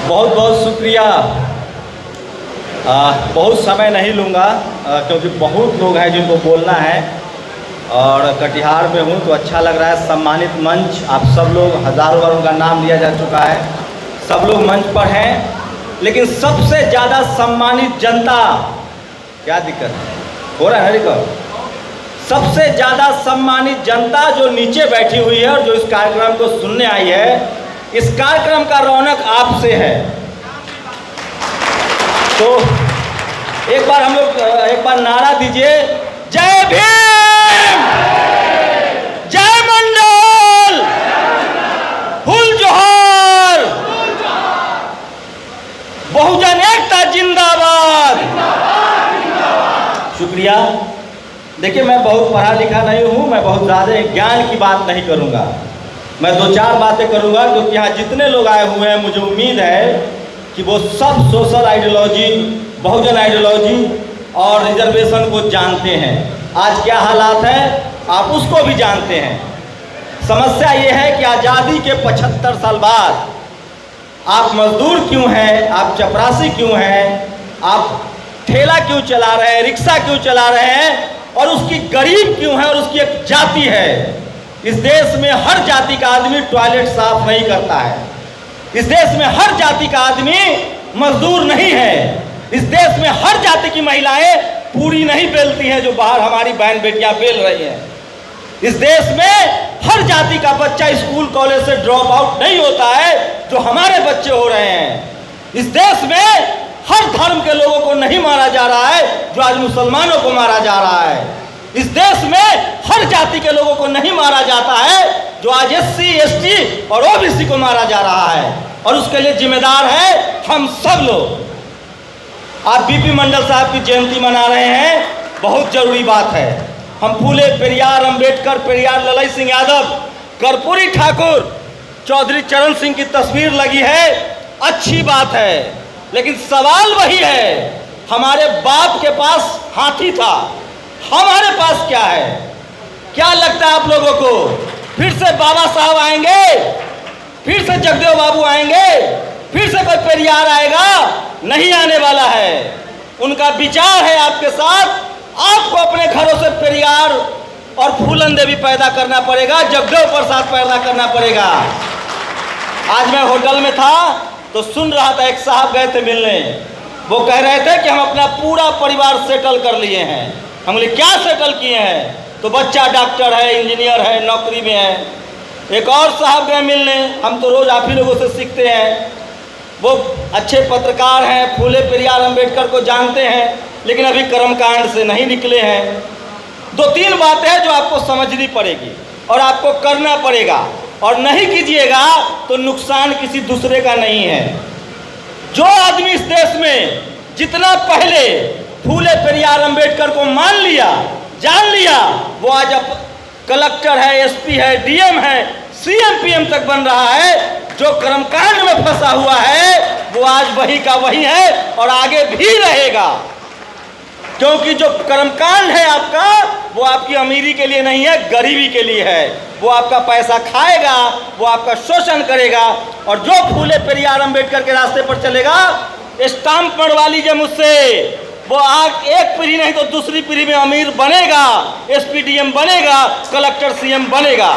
बहुत बहुत शुक्रिया। बहुत समय नहीं लूँगा क्योंकि बहुत लोग हैं जिनको बोलना है और कटिहार में हूँ तो अच्छा लग रहा है। सम्मानित मंच, आप सब लोग, हज़ारों बार उनका नाम लिया जा चुका है, सब लोग मंच पर हैं, लेकिन सबसे ज़्यादा सम्मानित जनता, क्या दिक्कत है, हो रहा है रिकॉर्ड? सबसे ज़्यादा सम्मानित जनता जो नीचे बैठी हुई है और जो इस कार्यक्रम को सुनने आई है, इस कार्यक्रम का रौनक आपसे है। तो एक बार हम लोग एक बार नारा दीजिए, जय भीम, जय मंडल, फुल जोहर, बहुजन एकता जिंदाबाद। शुक्रिया। देखिए, मैं बहुत पढ़ा लिखा नहीं हूँ, मैं बहुत ज़्यादा ज्ञान की बात नहीं करूँगा, मैं दो चार बातें करूँगा क्योंकि यहाँ जितने लोग आए हुए हैं मुझे उम्मीद है कि वो सब सोशल आइडियोलॉजी, बहुजन आइडियोलॉजी और रिजर्वेशन को जानते हैं। आज क्या हालात है आप उसको भी जानते हैं। समस्या ये है कि आज़ादी के 75 साल बाद आप मजदूर क्यों हैं, आप चपरासी क्यों हैं, आप ठेला क्यों चला रहे हैं, रिक्शा क्यों चला रहे हैं, और उसकी गरीब क्यों है और उसकी एक जाति है। इस देश में हर जाति का आदमी टॉयलेट साफ नहीं करता है। इस देश में हर जाति का आदमी मजदूर नहीं है। इस देश में हर जाति की महिलाएं पूरी नहीं बेलती हैं जो बाहर हमारी बहन बेटियां बेल रही हैं। इस देश में हर जाति का बच्चा स्कूल कॉलेज से ड्रॉप आउट नहीं होता है जो हमारे बच्चे हो रहे हैं। इस देश में हर धर्म के लोगों को नहीं मारा जा रहा है जो आज मुसलमानों को मारा जा रहा है। इस देश में हर जाति के लोगों को नहीं मारा जाता है जो आज SC, ST और OBC को मारा जा रहा है, और उसके लिए जिम्मेदार है हम सब लोग। आप BP मंडल साहब की जयंती मना रहे हैं, बहुत जरूरी बात है। हम फूले पेरियार अंबेडकर, पेरियार ललई सिंह यादव, कर्पूरी ठाकुर, चौधरी चरण सिंह की तस्वीर लगी है, अच्छी बात है, लेकिन सवाल वही है, हमारे बाप के पास हाथी था, हमारे पास क्या है? क्या लगता है आप लोगों को फिर से बाबा साहब आएंगे, फिर से जगदेव बाबू आएंगे, फिर से कोई पेरियार आएगा? नहीं आने वाला है। उनका विचार है आपके साथ, आपको अपने घरों से पेरियार और फूलन देवी पैदा करना पड़ेगा, जगदेव प्रसाद पैदा करना पड़ेगा। आज मैं होटल में था तो सुन रहा था, एक साहब गए थे मिलने, वो कह रहे थे कि हम अपना पूरा परिवार सेटल कर लिए हैं। हम बोले क्या सेटल किए हैं? तो बच्चा डॉक्टर है, इंजीनियर है, नौकरी में है। एक और साहब गए मिलने, हम तो रोज़ आप ही लोगों से सीखते हैं, वो अच्छे पत्रकार हैं, फूले पेरियार अंबेडकर को जानते हैं, लेकिन अभी कर्मकांड से नहीं निकले हैं। दो तीन बातें हैं जो आपको समझनी पड़ेगी और आपको करना पड़ेगा, और नहीं कीजिएगा तो नुकसान किसी दूसरे का नहीं है। जो आदमी इस देश में जितना पहले फूले पेरियार अंबेडकर को मान लिया, जान लिया, वो आज अब कलेक्टर है, SP है, DM है, CM PM तक बन रहा है। जो कर्मकांड में फंसा हुआ है वो आज वही का वही है और आगे भी रहेगा, क्योंकि जो कर्मकांड है आपका वो आपकी अमीरी के लिए नहीं है, गरीबी के लिए है। वो आपका पैसा खाएगा, वो आपका शोषण करेगा, और जो फूले पेरियार अंबेडकर के रास्ते पर चलेगा, स्टाम्प मरवा लीजिए मुझसे, वो आज एक पीढ़ी नहीं तो दूसरी पीढ़ी में अमीर बनेगा, SP DM बनेगा, कलेक्टर CM बनेगा।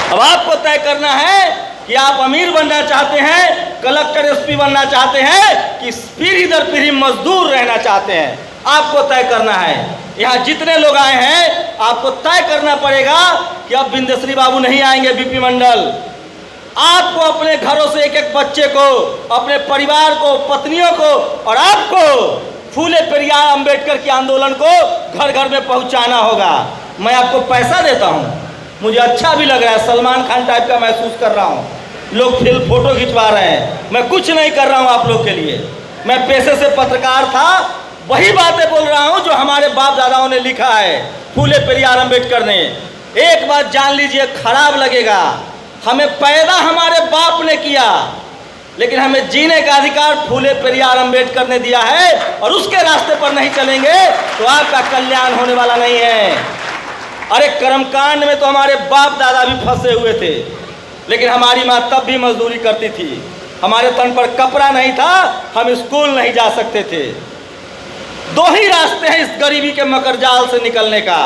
अब आपको तय करना है कि आप अमीर बनना चाहते हैं, कलेक्टर SP बनना चाहते हैं, कि पीढ़ी दर पीढ़ी मजदूर रहना चाहते हैं। आपको तय करना है। यहाँ जितने लोग आए हैं आपको तय करना पड़ेगा कि अब बिंदेश्वरी बाबू नहीं आएंगे BP मंडल। आपको अपने घरों से एक एक बच्चे को, अपने परिवार को, पत्नियों को और आपको फूले पेरियार अंबेडकर के आंदोलन को घर घर में पहुंचाना होगा। मैं आपको पैसा देता हूं, मुझे अच्छा भी लग रहा है, सलमान खान टाइप का महसूस कर रहा हूं, लोग फिल्म फोटो खिंचवा रहे हैं, मैं कुछ नहीं कर रहा हूं आप लोग के लिए। मैं पेशे से पत्रकार था, वही बातें बोल रहा हूं जो हमारे बाप दादाओं ने लिखा है, फूले पेरियार अंबेडकर ने। एक बात जान लीजिए, खराब लगेगा, हमें पैदा हमारे बाप ने किया, लेकिन हमें जीने का अधिकार फूले पेरियार अंबेडकर ने दिया है, और उसके रास्ते पर नहीं चलेंगे तो आपका कल्याण होने वाला नहीं है। अरे कर्मकांड में तो हमारे बाप दादा भी फंसे हुए थे, लेकिन हमारी माँ तब भी मजदूरी करती थी। हमारे तन पर कपड़ा नहीं था, हम स्कूल नहीं जा सकते थे। दो ही रास्ते हैं इस गरीबी के मकरजाल से निकलने का,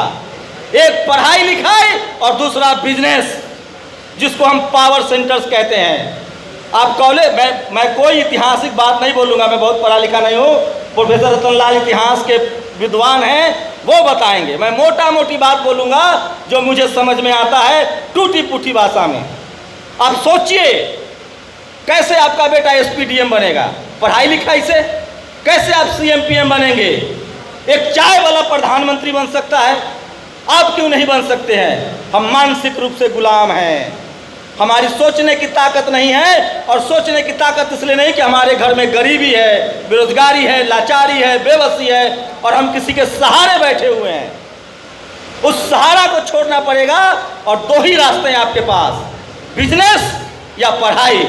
एक पढ़ाई लिखाई और दूसरा बिजनेस, जिसको हम पावर सेंटर्स कहते हैं। आप कॉलेज, मैं कोई ऐतिहासिक बात नहीं बोलूँगा, मैं बहुत पढ़ा लिखा नहीं हूँ। प्रोफेसर रतनलाल इतिहास के विद्वान हैं, वो बताएंगे। मैं मोटा मोटी बात बोलूँगा जो मुझे समझ में आता है, टूटी फूटी भाषा में। आप सोचिए कैसे आपका बेटा एसपीडीएम बनेगा पढ़ाई लिखाई से, कैसे आप सीएम पीएम बनेंगे। एक चाय वाला प्रधानमंत्री बन सकता है, आप क्यों नहीं बन सकते हैं। हम मानसिक रूप से गुलाम हैं, हमारी सोचने की ताकत नहीं है। और सोचने की ताकत इसलिए नहीं कि हमारे घर में गरीबी है, बेरोजगारी है, लाचारी है, बेबसी है और हम किसी के सहारे बैठे हुए हैं। उस सहारा को छोड़ना पड़ेगा और दो ही रास्ते हैं आपके पास, बिजनेस या पढ़ाई।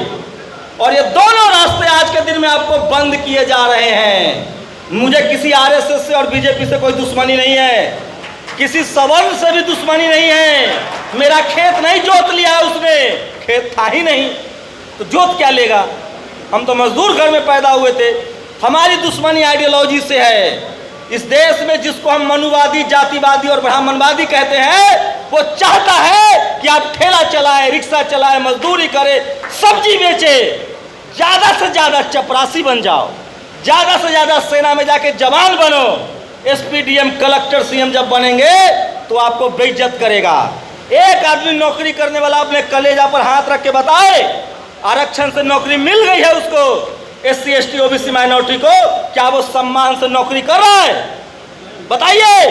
और ये दोनों रास्ते आज के दिन में आपको बंद किए जा रहे हैं। मुझे किसी आरएसएस से और बीजेपी से कोई दुश्मनी नहीं है, किसी सवर्ण से भी दुश्मनी नहीं है। मेरा खेत नहीं जोत लिया है उसने, खेत था ही नहीं तो जोत क्या लेगा। हम तो मजदूर घर में पैदा हुए थे। हमारी दुश्मनी आइडियोलॉजी से है। इस देश में जिसको हम मनुवादी, जातिवादी और ब्राह्मणवादी कहते हैं, वो चाहता है कि आप ठेला चलाए, रिक्शा चलाए, मजदूरी करे, सब्जी बेचे, ज्यादा से ज्यादा चपरासी बन जाओ, ज्यादा से ज्यादा सेना में जाके जवान बनो। एसपीडीएम, कलेक्टर, सीएम जब बनेंगे तो आपको बेइज्जत करेगा। एक आदमी नौकरी करने वाला अपने कलेजा पर हाथ रख के बताए आरक्षण से नौकरी मिल गई है उसको, एससी एसटी ओबीसी माइनॉरिटी को, क्या वो सम्मान से नौकरी कर रहा है? बताइए।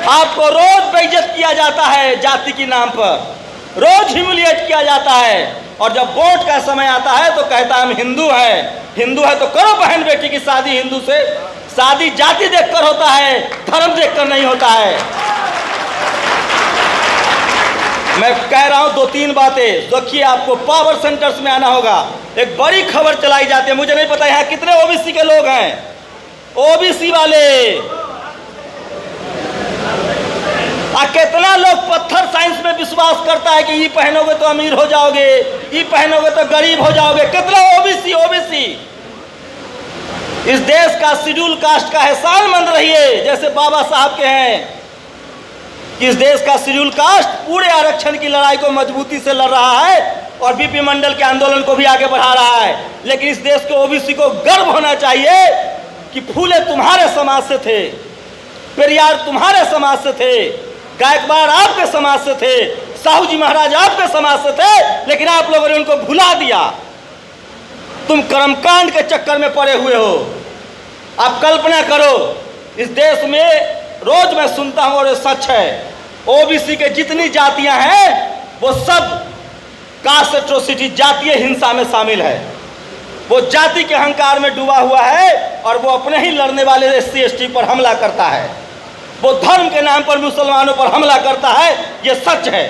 आपको रोज बेइज्जत किया जाता है जाति के नाम पर, रोज ह्यूमिलिएट किया जाता है। और जब वोट का समय आता है तो कहता है हम हिंदू हैं। हिंदू है तो करो बहन बेटी की शादी हिंदू से। शादी जाति देखकर होता है, धर्म देखकर नहीं होता है। मैं कह रहा हूं दो तीन बातें, देखिए आपको पावर सेंटर्स में आना होगा। एक बड़ी खबर चलाई जाती है, मुझे नहीं पता यहाँ कितने ओबीसी के लोग हैं। ओबीसी वाले कितना लोग पत्थर साइंस में विश्वास करता है कि ये पहनोगे तो अमीर हो जाओगे, ये पहनोगे तो गरीब हो जाओगे। कितना ओबीसी इस देश का शेड्यूल कास्ट का एहसानमंद रहिए, जैसे बाबा साहब के हैं कि इस देश का शेड्यूल कास्ट पूरे आरक्षण की लड़ाई को मजबूती से लड़ रहा है और बीपी मंडल के आंदोलन को भी आगे बढ़ा रहा है। लेकिन इस देश के ओबीसी को गर्व होना चाहिए कि फूले तुम्हारे समाज से थे, पेरियार तुम्हारे समाज से थे, गायकवाड़ आपके समाज से थे, साहू जी महाराज आपके समाज से थे, लेकिन आप लोगों ने उनको भुला दिया। तुम कर्मकांड के चक्कर में पड़े हुए हो। आप कल्पना करो, इस देश में रोज मैं सुनता हूं और ये सच है, ओबीसी के जितनी जातियां हैं वो सब कास्ट एट्रोसिटी, जातीय हिंसा में शामिल है। वो जाति के अहंकार में डूबा हुआ है और वो अपने ही लड़ने वाले एससी एसटी पर हमला करता है। वो धर्म के नाम पर मुसलमानों पर हमला करता है, ये सच है।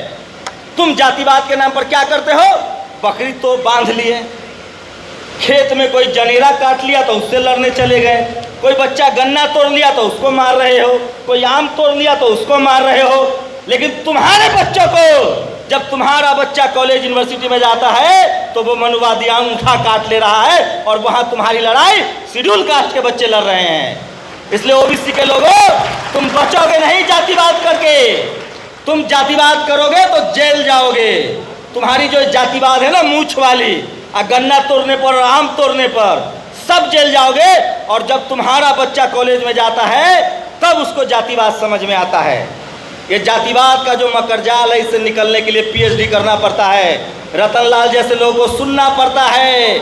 तुम जातिवाद के नाम पर क्या करते हो? बकरी तो बांध लिए, खेत में कोई जनेरा काट लिया तो उससे लड़ने चले गए, कोई बच्चा गन्ना तोड़ लिया तो उसको मार रहे हो, कोई आम तोड़ लिया तो उसको मार रहे हो। लेकिन तुम्हारे बच्चों को, जब तुम्हारा बच्चा कॉलेज यूनिवर्सिटी में जाता है तो वो मनुवादी अंगूठा काट ले रहा है और वहां तुम्हारी लड़ाई शेड्यूल कास्ट के बच्चे लड़ रहे हैं। इसलिए ओबीसी के लोगों, तुम बचोगे नहीं जातिवाद करके। तुम जातिवाद करोगे तो जेल जाओगे। तुम्हारी जो जातिवाद है ना, मूछ वाली, गन्ना तोड़ने पर और आम तोड़ने पर सब जेल जाओगे। और जब तुम्हारा बच्चा कॉलेज में जाता है तब उसको जातिवाद समझ में आता है। ये जातिवाद का जो मकरजाल है, इससे निकलने के लिए पीएचडी करना पड़ता है, रतनलाल जैसे लोगों को सुनना पड़ता है।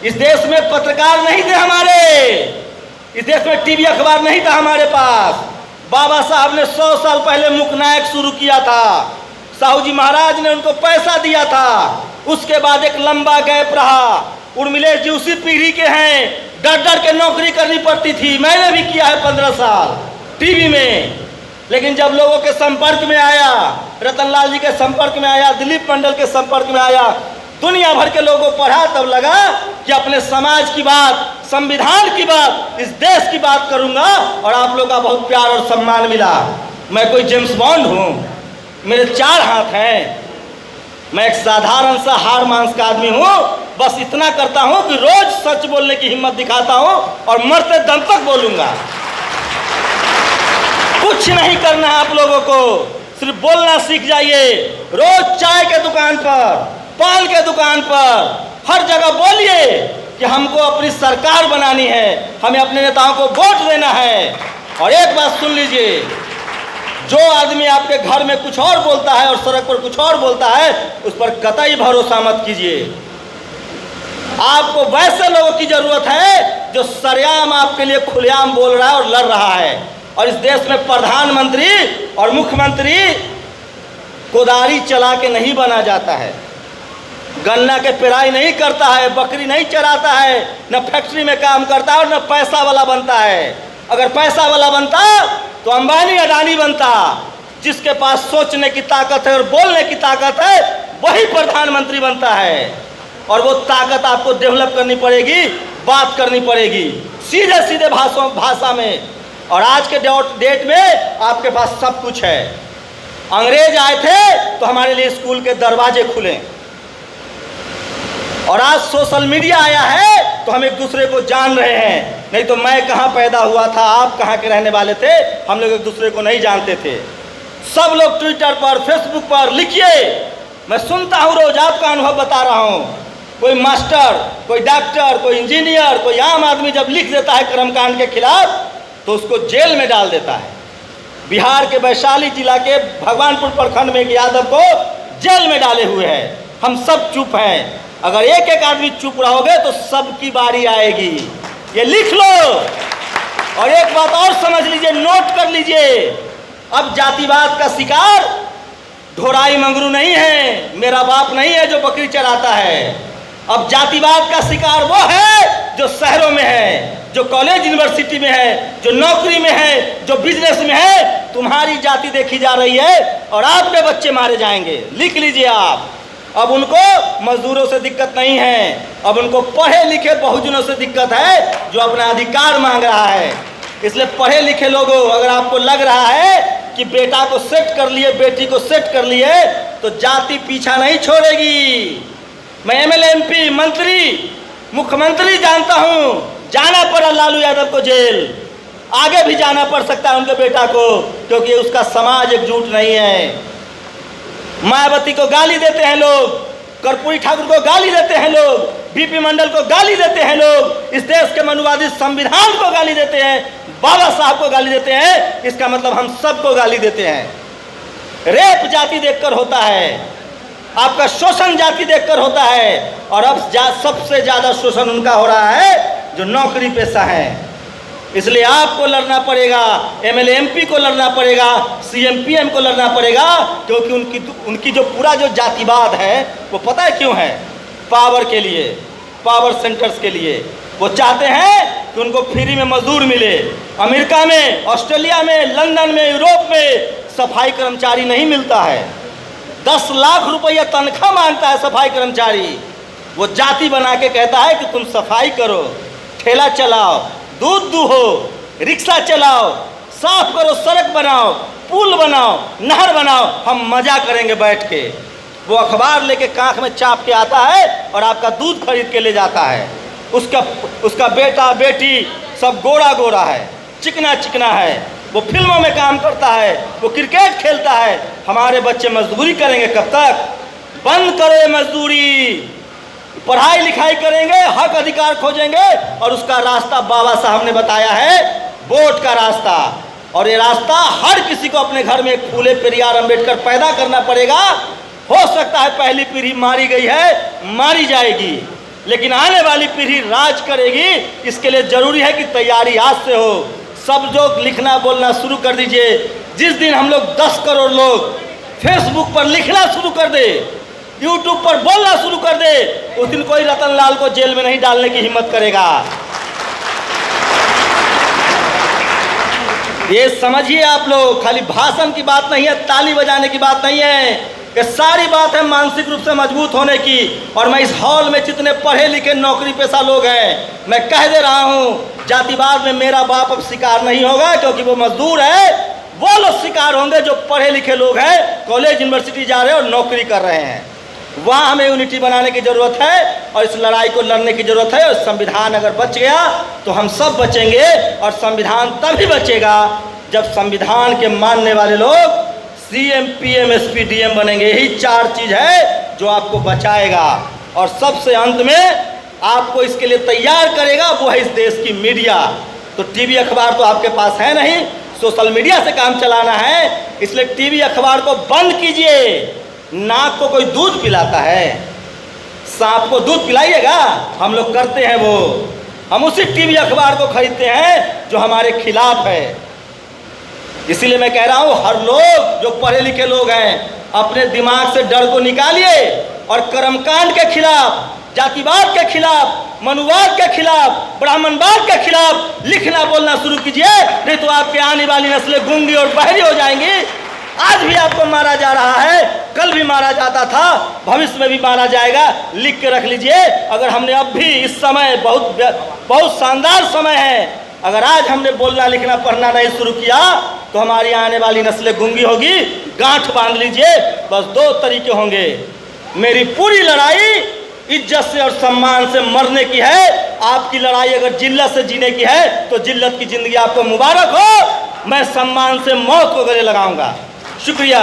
इस देश में पत्रकार नहीं थे हमारे, इस देश में टीवी अखबार नहीं था हमारे पास। बाबा साहब ने 100 साल पहले मुकनायक शुरू किया था, साहू जी महाराज ने उनको पैसा दिया था। उसके बाद एक लंबा गैप रहा। उर्मिलेश जी उसी पीढ़ी के हैं, डर डर के नौकरी करनी पड़ती थी। मैंने भी किया है 15 साल टीवी में। लेकिन जब लोगों के संपर्क में आया, रतनलाल जी के संपर्क में आया, दिलीप मंडल के संपर्क में आया, दुनिया भर के लोगों को पढ़ा, तब लगा कि अपने समाज की बात, संविधान की बात, इस देश की बात करूंगा और आप लोगों का बहुत प्यार और सम्मान मिला। मैं कोई जेम्स बॉन्ड हूँ? मेरे 4 हाथ हैं, मैं एक साधारण सा हाड़ मांस का आदमी हूँ। बस इतना करता हूँ कि रोज सच बोलने की हिम्मत दिखाता हूँ और मरते दम तक बोलूँगा। कुछ नहीं करना है आप लोगों को, सिर्फ बोलना सीख जाइए। रोज चाय के दुकान पर, पान के दुकान पर, हर जगह बोलिए कि हमको अपनी सरकार बनानी है, हमें अपने नेताओं को वोट देना है। और एक बात सुन लीजिए, जो आदमी आपके घर में कुछ और बोलता है और सड़क पर कुछ और बोलता है, उस पर कतई भरोसा मत कीजिए। आपको वैसे लोगों की जरूरत है जो सरेआम आपके लिए खुलेआम बोल रहा है और लड़ रहा है। और इस देश में प्रधानमंत्री और मुख्यमंत्री कोदारी चला के नहीं बना जाता है, गन्ना के पेराई नहीं करता है, बकरी नहीं चराता है, न फैक्ट्री में काम करता है और न पैसा वाला बनता है। अगर पैसा वाला बनता तो अंबानी अडानी बनता। जिसके पास सोचने की ताकत है और बोलने की ताकत है, वही प्रधानमंत्री बनता है। और वो ताकत आपको डेवलप करनी पड़ेगी, बात करनी पड़ेगी सीधे सीधे भाषा में। और आज के डेट में आपके पास सब कुछ है। अंग्रेज आए थे तो हमारे लिए स्कूल के दरवाजे खुले, और आज सोशल मीडिया आया है तो हम एक दूसरे को जान रहे हैं। नहीं तो मैं कहाँ पैदा हुआ था, आप कहाँ के रहने वाले थे, हम लोग एक दूसरे को नहीं जानते थे। सब लोग ट्विटर पर, फेसबुक पर लिखिए, मैं सुनता हूँ रोज, आपका अनुभव बता रहा हूँ। कोई मास्टर, कोई डॉक्टर, कोई इंजीनियर, कोई आम आदमी जब लिख देता है कर्मकांड के खिलाफ तो उसको जेल में डाल देता है। बिहार के वैशाली जिला के भगवानपुर प्रखंड में एक यादव को जेल में डाले हुए हैं। हम सब चुप हैं। अगर एक एक आदमी चुप रहोगे तो सबकी बारी आएगी, ये लिख लो। और एक बात और समझ लीजिए, नोट कर लीजिए, अब जातिवाद का शिकार ढोराई मंगरू नहीं है, मेरा बाप नहीं है जो बकरी चराता है। अब जातिवाद का शिकार वो है जो शहरों में है, जो कॉलेज यूनिवर्सिटी में है, जो नौकरी में है, जो बिजनेस में है। तुम्हारी जाति देखी जा रही है और आपके बच्चे मारे जाएंगे, लिख लीजिए आप। अब उनको मजदूरों से दिक्कत नहीं है, अब उनको पढ़े लिखे बहुजनों से दिक्कत है जो अपना अधिकार मांग रहा है। इसलिए पढ़े लिखे लोगों, अगर आपको लग रहा है कि बेटा को सेट कर लिए, बेटी को सेट कर लिए, तो जाति पीछा नहीं छोड़ेगी। मैं एमएलए, एमपी, मंत्री, मुख्यमंत्री जानता हूँ, जाना पड़ा लालू यादव को जेल, आगे भी जाना पड़ सकता है उनके बेटा को, क्योंकि उसका समाज एकजुट नहीं है। मायावती को गाली देते हैं लोग, कर्पूरी ठाकुर को गाली देते हैं लोग, बीपी मंडल को गाली देते हैं लोग, इस देश के मनुवादी संविधान को गाली देते हैं, बाबा साहब को गाली देते हैं। इसका मतलब हम सबको गाली देते हैं। रेप जाति देखकर होता है, आपका शोषण जाति देखकर होता है। और अब सबसे ज्यादा शोषण उनका हो रहा है जो नौकरी पेशा है। इसलिए आपको लड़ना पड़ेगा, एमएलए, एमपी को लड़ना पड़ेगा, सीएम, पीएम को लड़ना पड़ेगा, क्योंकि उनकी जो पूरा जो जातिवाद है वो पता है क्यों है? पावर के लिए, पावर सेंटर्स के लिए। वो चाहते हैं कि उनको फ्री में मजदूर मिले। अमेरिका में, ऑस्ट्रेलिया में, लंदन में, यूरोप में सफाई कर्मचारी नहीं मिलता है, 10 लाख रुपया तनख्वाह मांगता है सफाई कर्मचारी। वो जाति बना के कहता है कि तुम सफाई करो, ठेला चलाओ, दूध दूहो, रिक्शा चलाओ, साफ करो, सड़क बनाओ, पुल बनाओ, नहर बनाओ, हम मजा करेंगे बैठ के। वो अखबार लेके कांख में चाप के आता है और आपका दूध खरीद के ले जाता है। उसका बेटा बेटी सब गोरा गोरा है, चिकना चिकना है। वो फिल्मों में काम करता है, वो क्रिकेट खेलता है। हमारे बच्चे मजदूरी करेंगे कब तक? बंद करो ये मजदूरी, पढ़ाई लिखाई करेंगे, हक अधिकार खोजेंगे। और उसका रास्ता बाबा साहब ने बताया है, वोट का रास्ता। और ये रास्ता हर किसी को अपने घर में एक फूले पेरियार अंबेडकर पैदा करना पड़ेगा। हो सकता है पहली पीढ़ी मारी गई है, मारी जाएगी, लेकिन आने वाली पीढ़ी राज करेगी। इसके लिए जरूरी है कि तैयारी आज से हो। सब लोग लिखना बोलना शुरू कर दीजिए। जिस दिन हम लोग 10 करोड़ लोग फेसबुक पर लिखना शुरू कर दे, यूट्यूब पर बोलना शुरू कर दे, उस दिन कोई रतन लाल को जेल में नहीं डालने की हिम्मत करेगा। ये समझिए आप लोग, खाली भाषण की बात नहीं है, ताली बजाने की बात नहीं है, ये सारी बात है मानसिक रूप से मजबूत होने की। और मैं इस हॉल में जितने पढ़े लिखे नौकरी पेशा लोग हैं, मैं कह दे रहा हूँ, जातिवाद में मेरा बाप अब शिकार नहीं होगा, क्योंकि वो मजदूर है। वो लोग शिकार होंगे जो पढ़े लिखे लोग हैं, कॉलेज यूनिवर्सिटी जा रहे हैं और नौकरी कर रहे हैं। वहाँ हमें यूनिटी बनाने की ज़रूरत है और इस लड़ाई को लड़ने की ज़रूरत है। और संविधान अगर बच गया तो हम सब बचेंगे, और संविधान तभी बचेगा जब संविधान के मानने वाले लोग CM PM SP DM बनेंगे। यही 4 चीज़ है जो आपको बचाएगा। और सबसे अंत में आपको इसके लिए तैयार करेगा वो है इस देश की मीडिया। तो टीवी अखबार तो आपके पास है नहीं, सोशल मीडिया से काम चलाना है, इसलिए टीवी अखबार को बंद कीजिए। नाक को कोई दूध पिलाता है, सांप को दूध पिलाइएगा? हम लोग करते हैं वो। हम उसी टीवी अखबार को खरीदते हैं जो हमारे खिलाफ है। इसीलिए मैं कह रहा हूँ, हर लोग जो पढ़े लिखे लोग हैं अपने दिमाग से डर को निकालिए और कर्मकांड के खिलाफ, जातिवाद के खिलाफ, मनुवाद के खिलाफ, ब्राह्मणवाद के खिलाफ लिखना बोलना शुरू कीजिए, नहीं तो आपके आने वाली नस्लें गूंगी और बहरी हो जाएंगी। आज भी आपको मारा जा रहा है, कल भी मारा जाता था, भविष्य में भी मारा जाएगा। लिख के रख लीजिए। अगर हमने अब भी इस समय बहुत शानदार समय है, अगर आज हमने बोलना लिखना पढ़ना नहीं शुरू किया तो हमारी आने वाली नस्लें गूंगी होगी। गांठ बांध लीजिए। बस 2 तरीके होंगे। मेरी पूरी लड़ाई इज्जत से और सम्मान से मरने की है। आपकी लड़ाई अगर जिल्लत से जीने की है तो जिल्लत की जिंदगी आपको मुबारक हो। मैं सम्मान से मौत को गले लगाऊंगा। शुक्रिया।